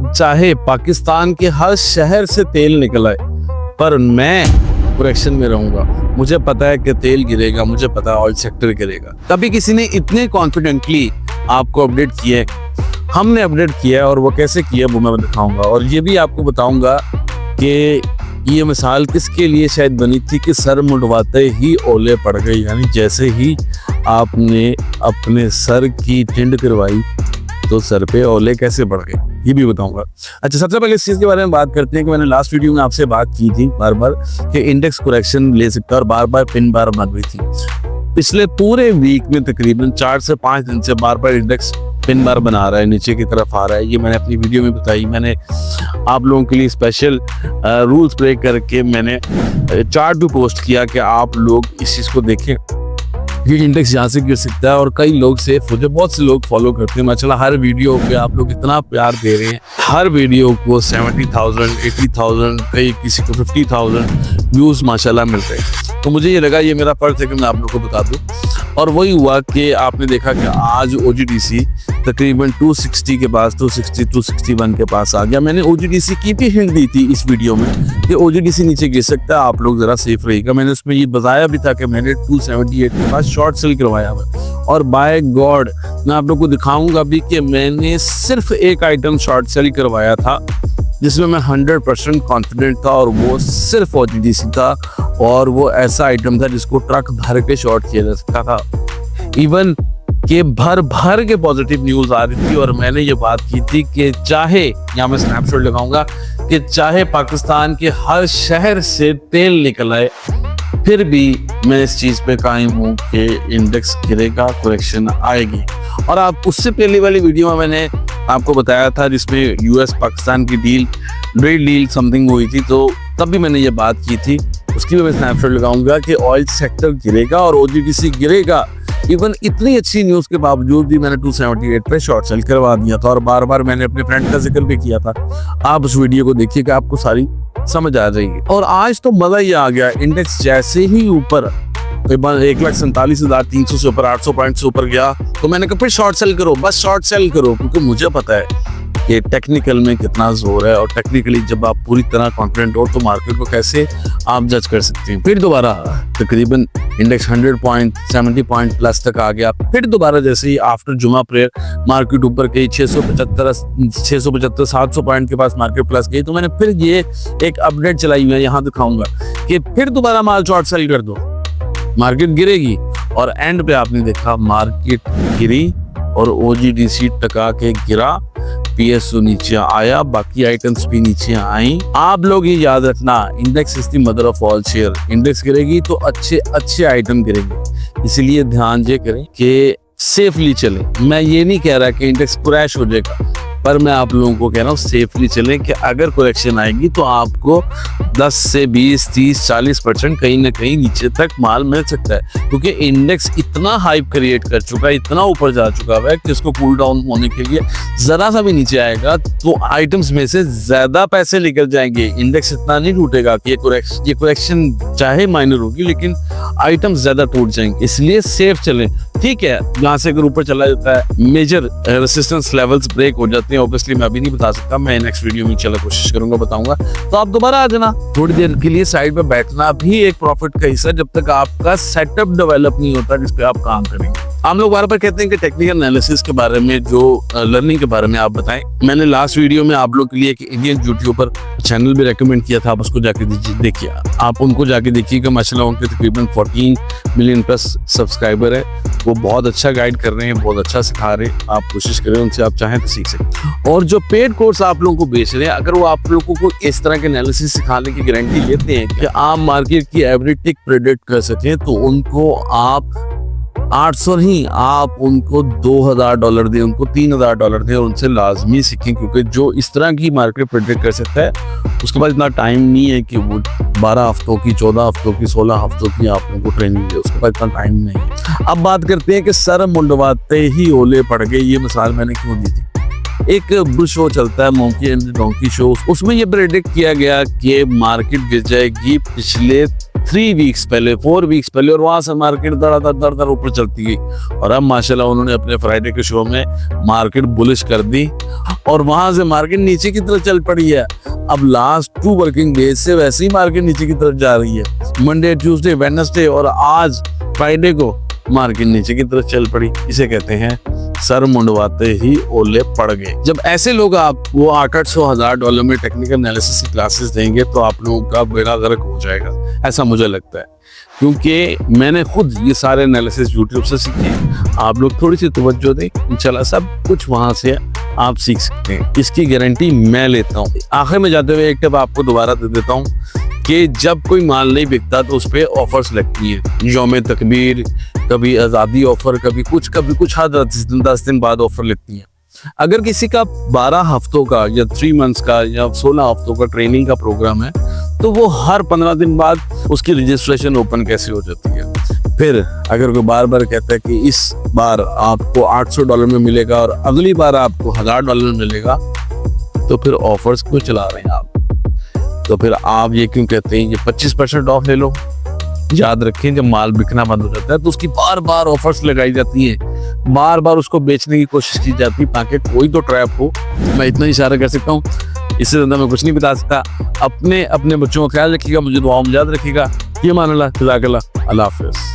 चाहे पाकिस्तान के हर शहर से तेल निकल आए, पर मैं करेक्शन में रहूंगा। मुझे पता है कि तेल गिरेगा, मुझे पता है ऑयल सेक्टर गिरेगा। कभी किसी ने इतने कॉन्फिडेंटली आपको अपडेट किया है, हमने अपडेट किया है, और वो कैसे किया वो मैं दिखाऊंगा। और ये भी आपको बताऊंगा कि ये मिसाल किसके लिए शायद बनी थी कि सर मुंडवाते ही ओले पड़ गए, यानी जैसे ही आपने अपने सर की टिंड करवाई तो सर पे ओले कैसे पड़ गए, ये भी बताऊंगा। अच्छा, सबसे पहले इस चीज के बारे में बात करते हैं कि मैंने लास्ट वीडियो में आपसे बात की थी बार बार कि इंडेक्स करेक्शन ले सकता है, और बार बार पिन बार बन रही थी। पिछले पूरे वीक में तकरीबन 4 से 5 दिन से बार बार इंडेक्स पिन बार बना रहा है, नीचे की तरफ आ रहा है। ये मैंने अपनी वीडियो में बताई। मैंने आप लोगों के लिए स्पेशल रूल्स ब्रेक करके मैंने चार्ट भी पोस्ट किया कि आप लोग इस चीज को देखें कि इंडेक्स यहाँ से गिर सकता है। और कई लोग सेफ हो जाए, बहुत से लोग फॉलो करते हैं। माशाल्लाह हर वीडियो पे आप लोग इतना प्यार दे रहे हैं, हर वीडियो को 70,000 80,000 कई किसी को 50,000 व्यूज माशाल्लाह मिल रहे हैं। तो मुझे ये लगा ये मेरा फर्ज है कि मैं आप लोग को बता दूं। और वही हुआ कि आपने देखा कि आज OGDC तकरीबन 260 के पास 260 261 के पास आ गया। मैंने OGDC की भी हिंट दी थी इस वीडियो में कि OGDC नीचे गिर सकता है, आप लोग जरा सेफ रहिएगा। मैंने उसमें ये बताया भी था कि मैंने 278 के पास शॉर्ट सेल करवाया हुआ, और बाय गॉड मैं आप लोग को दिखाऊंगा भी कि मैंने सिर्फ एक आइटम शॉर्ट सेल करवाया था जिसमें मैं 100% कॉन्फिडेंट था, और वो सिर्फ OGDC था। और वो ऐसा आइटम था जिसको ट्रक भर के शॉर्ट किया जा सकता था, इवन के भर भर के पॉजिटिव न्यूज आ रही थी। और मैंने ये बात की थी कि चाहे, यहाँ मैं स्नैपशॉट लगाऊंगा, कि चाहे पाकिस्तान के हर शहर से तेल निकल आए, फिर भी मैं इस चीज पे कायम हूँ कि इंडेक्स गिरेगा, करेक्शन आएगी। और आप उससे पहले वाली वीडियो में मैंने आपको बताया था जिसमें US पाकिस्तान की ट्रेड डील समथिंग हुई थी, तो तब भी मैंने ये बात की थी। उसकी भी मैं स्नैपशॉट लगाऊंगा कि ऑयल सेक्टर गिरेगा और OGDC गिरेगा। इवन इतनी अच्छी न्यूज के बावजूद भी मैंने 278 पे शॉर्ट सेल करवा दिया था, और बार बार मैंने अपने फ्रेंड का जिक्र भी किया था। आप उस वीडियो को देखिए कि आपको सारी समझ आ जाएगी। और आज तो मजा ही आ गया, इंडेक्स जैसे ही ऊपर 1,47,300 से ऊपर 800 पॉइंट से ऊपर गया, तो मैंने कहा फिर शॉर्ट सेल करो, बस शॉर्ट सेल करो, क्योंकि मुझे पता है कि टेक्निकल में कितना जोर है। और टेक्निकली जब आप पूरी तरह कॉन्फिडेंट हो तो मार्केट को कैसे आप जज कर सकते हैं। फिर दोबारा तकरीबन इंडेक्स 100 पॉइंट 70 पॉइंट प्लस तक आ गया। फिर दोबारा जैसे ही आफ्टर जुमा प्रेयर मार्केट ऊपर गई, 675 700 पॉइंट के पास मार्केट प्लस गई, तो मैंने फिर ये एक अपडेट चलाई हुई है, यहाँ दिखाऊंगा कि फिर दोबारा माल शॉर्ट सेल कर दो, मार्केट गिरेगी। और एंड पे आपने देखा मार्केट गिरी और OGDC टका के गिरा, PSU नीचे आया, बाकी आइटम्स भी नीचे आई। आप लोग ये याद रखना, index is the mother of all share. Index गिरेगी तो अच्छे आइटम गिरेंगे, इसलिए ध्यान ये करें कि सेफली चलें। मैं ये नहीं कह रहा कि इंडेक्स क्रैश हो जाएगा, पर मैं आप लोगों को कह रहा हूँ सेफली चलें कि अगर करेक्शन आएगी तो आपको 10 से 20 30 40% कहीं ना कहीं नीचे तक माल मिल सकता है, क्योंकि इंडेक्स इतना हाइप क्रिएट कर चुका है, इतना ऊपर जा चुका है कि इसको कूल डाउन होने के लिए जरा सा भी नीचे आएगा तो आइटम्स में से ज्यादा पैसे निकल जाएंगे। इंडेक्स इतना नहीं टूटेगा कि ये करेक्शन चाहे माइनर होगी, लेकिन आइटम्स ज्यादा टूट जाएंगे, इसलिए सेफ चलें। ठीक है, यहाँ से अगर ऊपर चला जाता है, मेजर रेसिस्टेंस लेवल्स ब्रेक हो जाते हैं, ऑब्वियसली मैं अभी नहीं बता सकता, मैं नेक्स्ट वीडियो में चला कोशिश करूंगा बताऊंगा। तो आप दोबारा आ जाना, थोड़ी देर के लिए साइड पे बैठना भी एक प्रॉफिट का हिस्सा, जब तक आपका सेटअप डेवलप नहीं होता जिस पे आप काम करेंगे। हम लोग बार बार कहते हैं कि टेक्निकल एनालिसिस के बारे में, जो लर्निंग के बारे में आप बताएं। मैंने लास्ट वीडियो में आप लोग के लिए एक इंडियन यूट्यूबर चैनल भी रेकमेंड किया था, आप उसको जाके देखिए, आप उनको जाके देखिएगा। माशाल्लाह उनके तकरीबन 14 मिलियन प्लस सब्सक्राइबर है, वो बहुत अच्छा गाइड कर रहे हैं, बहुत अच्छा सिखा रहे हैं। आप कोशिश करें, उनसे आप चाहें तो सीख सकते। और जो पेड कोर्स आप लोगों को बेच रहे हैं, अगर वो आप लोगों को इस तरह के एनालिसिस सिखाने की गारंटी लेते हैं कि आप मार्केट की एवरेज टिक प्रेडिक्ट कर सकें, तो उनको आप 800 नहीं, आप उनको $2,000 दें, उनको $3,000 दें, और उनसे लाजमी सीखें, क्योंकि जो इस तरह की मार्केट प्रेडिक्ट कर सकता है उसके पास इतना टाइम नहीं है कि वो 12 हफ्तों की 14 हफ्तों की 16 हफ्तों की आप लोगों को ट्रेनिंग दे, उसके पास इतना टाइम नहीं है। अब बात करते हैं कि सर मुंडवाते ही ओले पड़ गए, ये मिसाल मैंने क्यों दी थी। एक शो चलता है मोंकी एंड डोंकी शो, उसमें ये प्रेडिक्ट किया गया कि मार्केट गिर जाएगी पिछले 3 वीक्स पहले, 4 वीक्स पहले, और वहां से मार्केट दर ऊपर चलती गई। और अब माशाल्लाह उन्होंने अपने फ्राइडे के शो में मार्केट बुलिश कर दी और वहां से मार्केट नीचे की तरफ चल पड़ी है। अब लास्ट 2 वर्किंग डेज से वैसे ही मार्केट नीचे की तरफ जा रही है। मंडे, ट्यूसडे, वेडनेसडे और आज फ्राइडे को मार्केट नीचे की तरफ चल पड़ी। इसे कहते हैं सर मुंडवाते ही ओले पड़ गए। जब ऐसे लोग आप वो $800,000 में टेक्निकल एनालिसिस की क्लासेस देंगे तो आप लोगों का बेड़ा गर्क हो जाएगा, ऐसा मुझे लगता है। क्योंकि मैंने खुद ये सारे एनालिसिस यूट्यूब से सीखे। आप लोग थोड़ी सी तवज्जो दें, इंशाल्लाह सब कुछ वहां से आप सीख सकते हैं, इसकी गारंटी मैं लेता हूँ। आखिर में जाते हुए एक टिप आपको दोबारा दे देता हूँ कि जब कोई माल नहीं बिकता तो उस पर ऑफर्स लगती हैं। यौम तकबीर, कभी आज़ादी ऑफर, कभी कुछ हर 10 दिन बाद ऑफर लगती हैं। अगर किसी का 12 हफ्तों का या 3 मंथ्स का या 16 हफ्तों का ट्रेनिंग का प्रोग्राम है तो वो हर 15 दिन बाद उसकी रजिस्ट्रेशन ओपन कैसे हो जाती है। फिर अगर कोई बार बार कहता है कि इस बार आपको $800 में मिलेगा और अगली बार आपको $1000 में मिलेगा, तो फिर ऑफर्स क्यों चला रहे हैं आप? तो फिर आप ये क्यों कहते हैं ये 25% ऑफ ले लो? याद रखें, जब माल बिकना बंद हो जाता है तो उसकी बार बार ऑफर्स लगाई जाती हैं, बार बार उसको बेचने की कोशिश की जाती है ताकि कोई तो ट्रैप हो। मैं इतना ही इशारा कर सकता हूँ, इससे ज़्यादा मैं कुछ नहीं बता सकता। अपने बच्चों का ख्याल रखिएगा, मुझे दुआओं में याद रखिएगा। ये मान अल्लाह, जज़ाकल्लाह, अल्लाह हाफ़िज़।